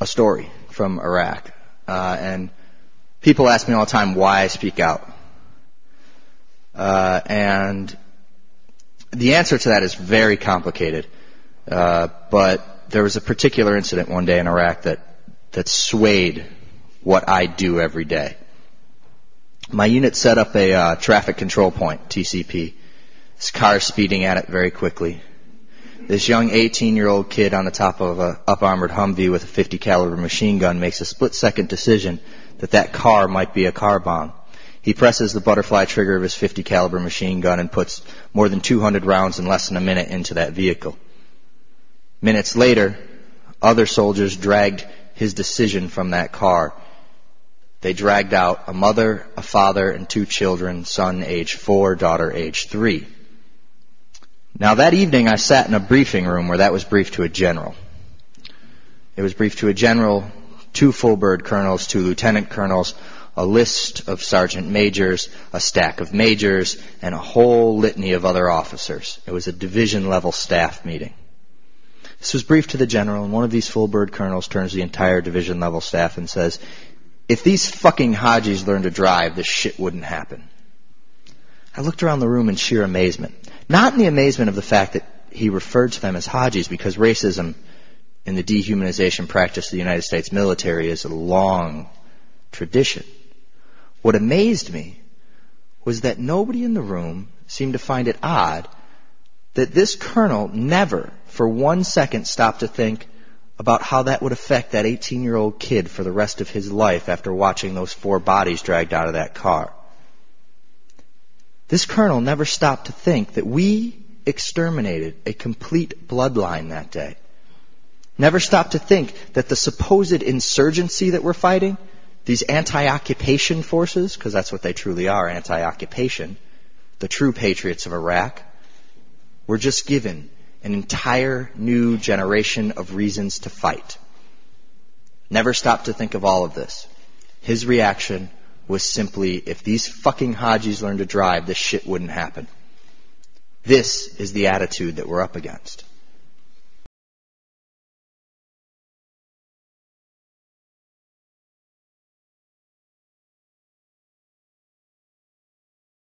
a story from Iraq. And people ask me all the time why I speak out. And the answer to that is very complicated. But there was a particular incident one day in Iraq that swayed what I do every day. My unit set up a traffic control point, TCP. This car speeding at it very quickly. This young 18-year-old kid on the top of a up-armored Humvee with a 50 caliber machine gun makes a split-second decision that car might be a car bomb. He presses the butterfly trigger of his 50 caliber machine gun and puts more than 200 rounds in less than a minute into that vehicle. Minutes later, other soldiers dragged his decision from that car. They dragged out a mother, a father, and 2 children, son age 4, daughter age 3. Now that evening I sat in a briefing room where that was briefed to a general. It was briefed to a general, 2 full bird colonels, 2 lieutenant colonels, a list of sergeant majors, a stack of majors, and a whole litany of other officers. It was a division-level staff meeting. This was briefed to the general, and one of these full bird colonels turns to the entire division-level staff and says, "If these fucking Hajis learned to drive, this shit wouldn't happen." I looked around the room in sheer amazement. Not in the amazement of the fact that he referred to them as Hajis, because racism in the dehumanization practice of the United States military is a long tradition. What amazed me was that nobody in the room seemed to find it odd that this colonel never for 1 second stopped to think about how that would affect that 18-year-old kid for the rest of his life after watching those 4 bodies dragged out of that car. This colonel never stopped to think that we exterminated a complete bloodline that day. Never stopped to think that the supposed insurgency that we're fighting, these anti-occupation forces, because that's what they truly are, anti-occupation, the true patriots of Iraq, were just given an entire new generation of reasons to fight. Never stopped to think of all of this. His reaction was simply, if these fucking Hajis learned to drive, this shit wouldn't happen. This is the attitude that we're up against.